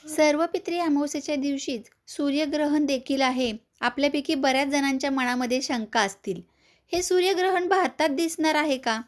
सर्व पित्री अमावस्येच्या दिवशीच सूर्यग्रहण देखील आहे. आपल्यापैकी बऱ्याच जणांच्या मनामध्ये शंका असतील. हे सूर्यग्रहण भारतात दिसणार आहे का?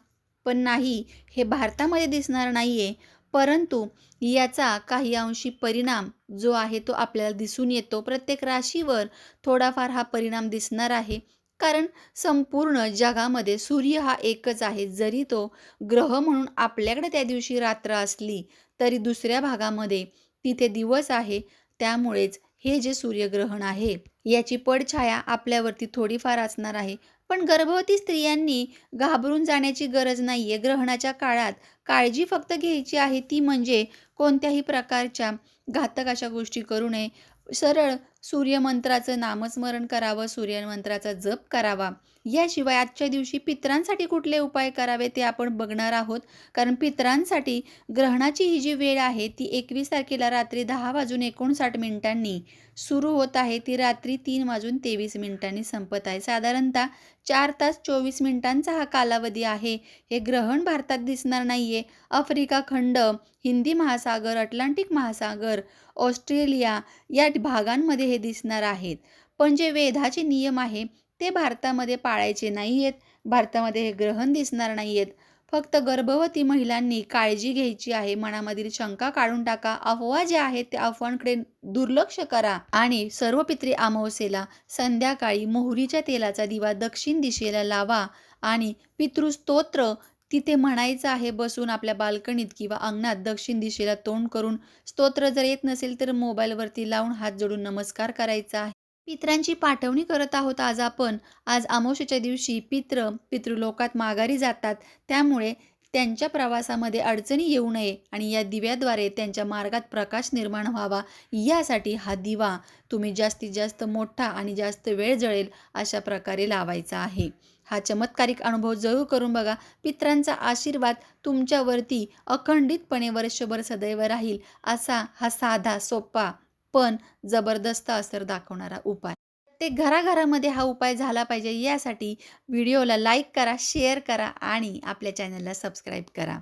पण नाही, हे भारतामध्ये दिसणार नाहीये. परंतु याचा काही अंशी परिणाम जो आहे तो आपल्याला दिसून येतो. प्रत्येक राशीवर थोडाफार हा परिणाम दिसणार आहे. कारण संपूर्ण जगामध्ये सूर्य हा एकच आहे. जरी तो ग्रह म्हणून आपल्याकडे त्या दिवशी रात्र असली, तरी दुसऱ्या भागामध्ये तिथे दिवस आहे. त्यामुळेच हे जे सूर्यग्रहण आहे, याची पडछाया आपल्यावरती थोडीफार असणार आहे. पण गर्भवती स्त्रियांनी घाबरून जाण्याची गरज नाहीये. ग्रहणाच्या काळात काळजी फक्त घ्यायची आहे, ती म्हणजे कोणत्याही प्रकारच्या घातक अशा गोष्टी करू नये. सरळ सूर्यमंत्राचं नामस्मरण करावं, सूर्यमंत्राचा जप करावा. याशिवाय आजच्या दिवशी पितरांसाठी कुठले उपाय करावे ते आपण बघणार आहोत. कारण पितरांसाठी ग्रहणाची ही जी वेळ आहे ती 21 तारखेला रात्री 10:59 सुरू होत आहे. ती रात्री 3:23 संपत आहे. साधारणतः 4 तास 24 मिनिटांचा हा कालावधी आहे. हे ग्रहण भारतात दिसणार नाहीये. आफ्रिका खंड, हिंदी महासागर, अटलांटिक महासागर, ऑस्ट्रेलिया या भागांमध्ये हे दिसणार आहेत. पण जे वेदाचे नियम आहे ते भारतामध्ये पाळायचे नाहीयेत. भारतामध्ये हे ग्रहण दिसणार नाहीयेत. फक्त गर्भवती महिलांनी काळजी घ्यायची आहे. मनामधील शंका काढून टाका. अफवा ज्या आहेत त्या अफवांकडे दुर्लक्ष करा आणि सर्व पित्री अमावस्येला संध्याकाळी मोहरीच्या तेलाचा दिवा दक्षिण दिशेला लावा आणि पितृस्तोत्र तिथे म्हणायचं आहे बसून आपल्या बाल्कनीत किंवा अंगणात दक्षिण दिशेला तोंड करून. स्तोत्र जर येत नसेल तर मोबाईलवरती लावून हात जोडून नमस्कार करायचा आहे. पितरांची पाठवणी करत आहोत आज आपण. आज अमावस्येच्या दिवशी पितृलोकात माघारी जातात. त्यामुळे त्यांच्या प्रवासामध्ये अडचणी येऊ नये आणि या दिव्याद्वारे त्यांच्या मार्गात प्रकाश निर्माण व्हावा, यासाठी हा दिवा तुम्ही जास्तीत जास्त मोठा आणि जास्त वेळ जळेल अशा प्रकारे लावायचा आहे. हा चमत्कारिक अनुभव जरूर करून बघा. पितरांचा आशीर्वाद तुमच्यावरती अखंडितपणे वर्षभर सदैव राहील, असा हा साधा, सोपा पण जबरदस्त असर दाखवणारा उपाय. प्रत्येक घराघरामध्ये हा उपाय झाला पाहिजे, यासाठी व्हिडिओला लाईक करा, शेअर करा आणि आपल्या चॅनलला सबस्क्राईब करा.